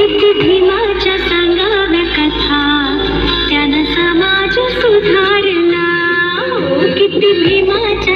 किती भीमाच्या सांगाव्या कथा, त्यानं समाज सुधारला. हो किती भीमाच्या